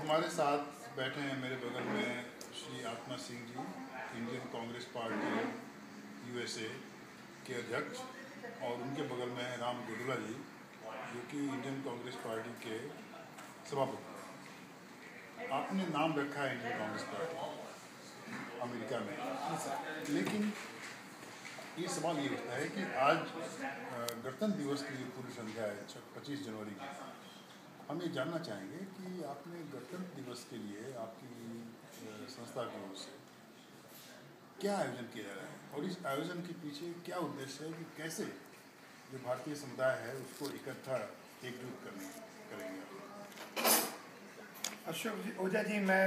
हमारे साथ बैठे हैं मेरे बगल में श्री आत्मा Singh ji, Indian Congress party USA के अध्यक्ष, और उनके बगल में है राम गोडला जी, जो कि इंडियन कांग्रेस पार्टी के सभापति। आपने नाम रखा है इंडियन कांग्रेस पार्टी अमेरिका में, लेकिन ये सवाल ये उठता है कि आज गणतंत्र दिवस की जो पूर्व संध्या है 25 जनवरी की, हम ये जानना चाहेंगे कि आपने गणतंत्र दिवस के लिए आपकी संस्था की ओर से क्या आयोजन किया जा रहा है और इस आयोजन के पीछे क्या उद्देश्य है कि कैसे जो भारतीय समुदाय है उसको इकट्ठा एकजुट करेंगे। अशोक जी, ओझा जी, मैं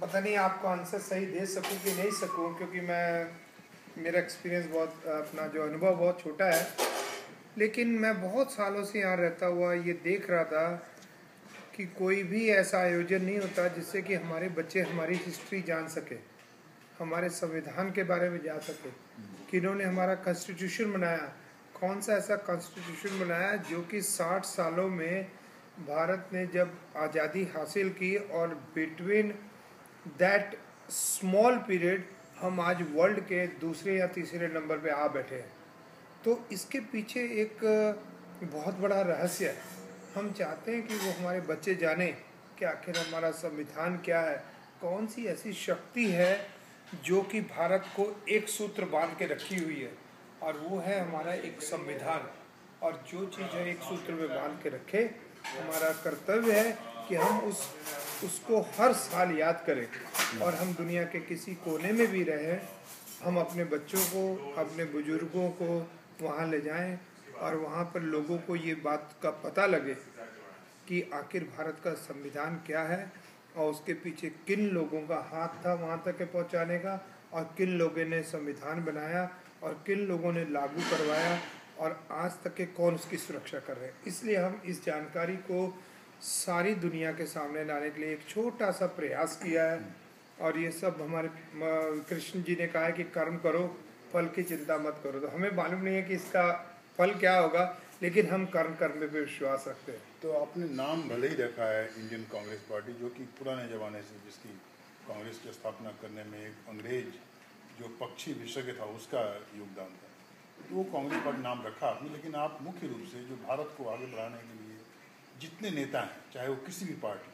पता नहीं आपको आंसर सही दे सकूं कि नहीं सकूं, क्योंकि मेरा एक्सपीरियंस बहुत, अपना जो अनुभव बहुत छोटा है, लेकिन मैं बहुत सालों से यहाँ रहता हुआ ये देख रहा था कि कोई भी ऐसा आयोजन नहीं होता जिससे कि हमारे बच्चे हमारी हिस्ट्री जान सके, हमारे संविधान के बारे में जान सके, कि इन्होंने हमारा कॉन्स्टिट्यूशन बनाया, कौन सा ऐसा कॉन्स्टिट्यूशन बनाया जो कि 60 सालों में भारत ने जब आज़ादी हासिल की और बिटवीन दैट स्मॉल पीरियड हम आज वर्ल्ड के दूसरे या तीसरे नंबर पे आ बैठे हैं। तो इसके पीछे एक बहुत बड़ा रहस्य है। हम चाहते हैं कि वो हमारे बच्चे जाने कि आखिर हमारा संविधान क्या है, कौन सी ऐसी शक्ति है जो कि भारत को एक सूत्र बांध के रखी हुई है, और वो है हमारा एक संविधान। और जो चीज़ है एक सूत्र में बांध के रखे, हमारा कर्तव्य है कि हम उसको हर साल याद करें, और हम दुनिया के किसी कोने में भी रहें, हम अपने बच्चों को, अपने बुजुर्गों को वहाँ ले जाएं, और वहाँ पर लोगों को ये बात का पता लगे कि आखिर भारत का संविधान क्या है, और उसके पीछे किन लोगों का हाथ था वहाँ तक पहुँचाने का, और किन लोगों ने संविधान बनाया और किन लोगों ने लागू करवाया, और आज तक के कौन उसकी सुरक्षा कर रहे हैं। इसलिए हम इस जानकारी को सारी दुनिया के सामने लाने के लिए एक छोटा सा प्रयास किया है। और ये सब हमारे कृष्ण जी ने कहा है कि कर्म करो, फल की चिंता मत करो। तो हमें मालूम नहीं है कि इसका फल क्या होगा, लेकिन हम कर्म करने पे विश्वास रखते हैं। तो आपने नाम भले ही रखा है इंडियन कांग्रेस पार्टी, जो कि पुराने ज़माने से जिसकी कांग्रेस की स्थापना करने में एक अंग्रेज जो पक्षी विशेषज्ञ था उसका योगदान था, तो वो कांग्रेस पार्टी नाम रखा आपने। लेकिन आप मुख्य रूप से जो भारत को आगे बढ़ाने के लिए जितने नेता हैं, चाहे वो किसी भी पार्टी,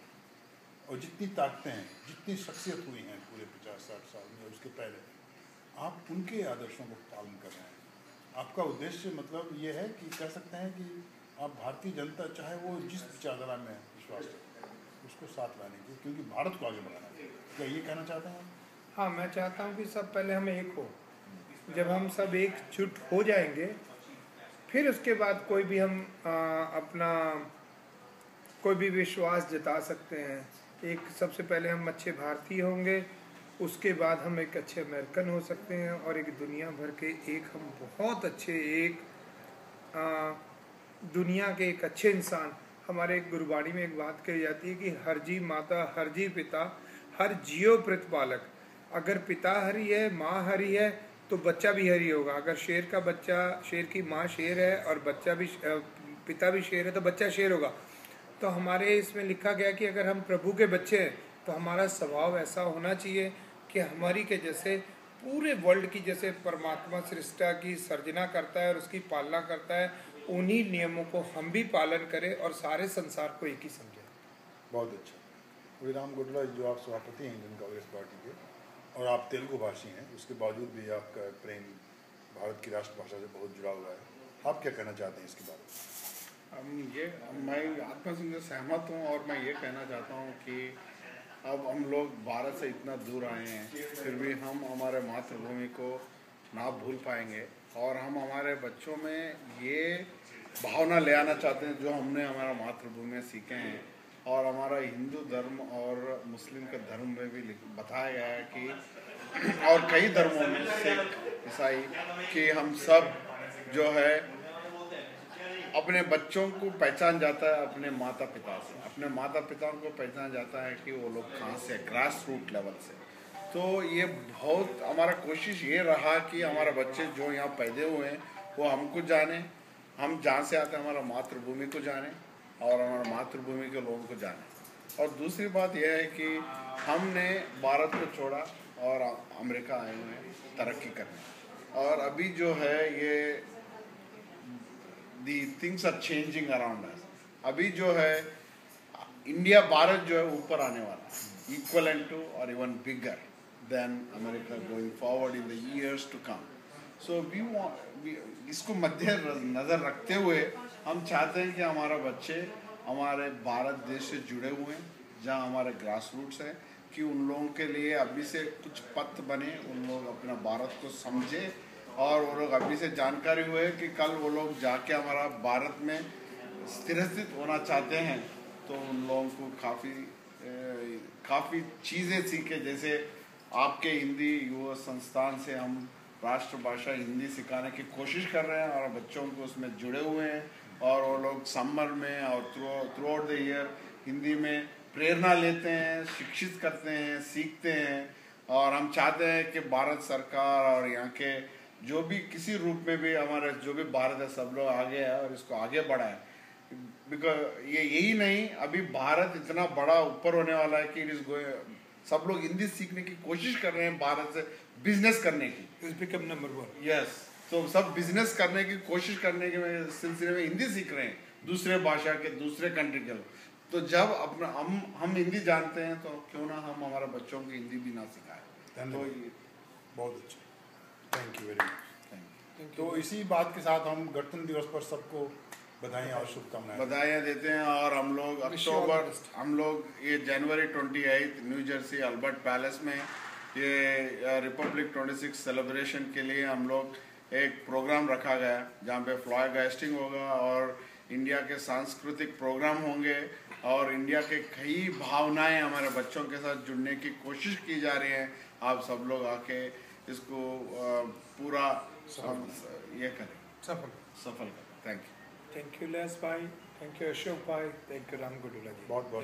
और जितनी ताकतें हैं, जितनी शख्सियत हुई हैं पूरे 50-60 साल में, उसके पहले आप उनके आदर्शों को पालन कर रहे हैं। आपका उद्देश्य मतलब ये है कि कह सकते हैं कि आप भारतीय जनता, चाहे वो जिस विचारधारा में विश्वास करते हैं, उसको साथ लाने की, क्योंकि भारत को आगे बढ़ाना है। क्या ये कहना चाहते हैं? हाँ, मैं चाहता हूँ कि सब पहले हम एक हो। जब हम सब एकजुट हो जाएंगे, फिर उसके बाद कोई भी हम अपना कोई भी विश्वास जता सकते हैं। एक सबसे पहले हम अच्छे भारतीय होंगे, उसके बाद हम एक अच्छे अमेरिकन हो सकते हैं, और एक दुनिया भर के एक हम बहुत अच्छे एक दुनिया के एक अच्छे इंसान। हमारे गुरबाणी में एक बात कही जाती है कि हर जी माता, हर जी पिता, हर जियो प्रतिपालक। अगर पिता हरि है, माँ हरि है, तो बच्चा भी हरि होगा। अगर शेर का बच्चा, शेर की माँ शेर है और बच्चा भी, पिता भी शेर है, तो बच्चा शेर होगा। तो हमारे इसमें लिखा गया कि अगर हम प्रभु के बच्चे हैं तो हमारा स्वभाव ऐसा होना चाहिए कि हमारी के जैसे पूरे वर्ल्ड की, जैसे परमात्मा सृष्टा की सर्जना करता है और उसकी पालना करता है, उन्हीं नियमों को हम भी पालन करें और सारे संसार को एक ही समझें। बहुत अच्छा। राम गोडला, जो आप सभापति हैं इंडियन कांग्रेस पार्टी के, और आप तेलुगु भाषी हैं, उसके बावजूद भी आपका प्रेम भारत की राष्ट्रभाषा से बहुत जुड़ा हुआ है। आप क्या कहना चाहते हैं इसके बारे में? मैं आत्मा सिंह से सहमत हूँ, और मैं ये कहना चाहता हूँ कि अब हम लोग भारत से इतना दूर आए हैं, फिर भी हम हमारे मातृभूमि को ना भूल पाएंगे, और हम हमारे बच्चों में ये भावना ले आना चाहते हैं जो हमने हमारा मातृभूमि में सीखे हैं। और हमारा हिंदू धर्म और मुस्लिम के धर्म में भी बताया गया है कि, और कई धर्मों में, सिख, ईसाई, कि हम सब जो है अपने बच्चों को पहचान जाता है अपने माता पिता से, अपने माता पिता को पहचान जाता है कि वो लोग कहाँ से, ग्रास रूट लेवल से। तो ये बहुत हमारा कोशिश ये रहा कि हमारे बच्चे जो यहाँ पैदा हुए हैं वो हमको जाने, हम जहाँ से आते हैं हमारा मातृभूमि को जाने, और हमारा मातृभूमि के लोगों को जाने। और दूसरी बात यह है कि हमने भारत को छोड़ा और अमेरिका आए हुए हैं तरक्की करने। और अभी जो है ये the things are changing around us. अभी जो है इंडिया भारत जो है ऊपर आने वाला है, इक्वलेंट टू और even bigger than America going forward in the years to come. So इसको मध्य नज़र रखते हुए हम चाहते हैं कि हमारा बच्चे हमारे भारत देश से जुड़े हुए हैं, जहाँ हमारे ग्रास रूट्स हैं, कि उन लोगों के लिए अभी से कुछ पथ बने, उन लोग अपना भारत को समझे और वो लोग अभी से जानकारी हुए कि कल वो लोग जाके हमारा भारत में स्थिर होना चाहते हैं तो उन लोगों को काफ़ी चीज़ें सीखे। जैसे आपके हिंदी युवा संस्थान से हम राष्ट्रभाषा हिंदी सिखाने की कोशिश कर रहे हैं और बच्चों को उसमें जुड़े हुए हैं और वो लोग समर में और through out the year Hindi में प्रेरणा लेते हैं, शिक्षित करते हैं, सीखते हैं। और हम चाहते हैं कि भारत सरकार और यहाँ के जो भी किसी रूप में भी हमारे जो भी भारत है सब लोग आगे है और इसको आगे बढ़ाए। बिकॉज ये यही नहीं, अभी भारत इतना बड़ा ऊपर होने वाला है कि इट इज सब लोग हिंदी सीखने की कोशिश कर रहे हैं, भारत से बिजनेस करने की। It's become number 1। यस, तो सब बिजनेस करने की कोशिश करने के सिलसिले में हिंदी सीख रहे हैं, दूसरे भाषा के दूसरे कंट्री के लोग। तो जब अपना हम हिंदी जानते हैं तो क्यों ना हम हमारे बच्चों को हिंदी भी ना सिखाएं। तो ये बहुत अच्छा, थैंक यू वेरी मच। तो इसी बात के साथ हम गणतंत्र दिवस पर सबको बधाइयाँ और शुभकामनाएं बधाइयाँ देते हैं। और हम लोग ये जनवरी 28 न्यू जर्सी अल्बर्ट पैलेस में ये रिपब्लिक 26 सेलिब्रेशन के लिए हम लोग एक प्रोग्राम रखा गया जहाँ पे फ्लैग हाइस्टिंग होगा और इंडिया के सांस्कृतिक प्रोग्राम होंगे और इंडिया के कई भावनाएं हमारे बच्चों के साथ जुड़ने की कोशिश की जा रही है। आप सब लोग आके इसको पूरा ये करें, सफल करें। Thank you. Thank you less भाई, थैंक यू अशोक भाई, थैंक यू राम गुडुला जी। बहुत बहुत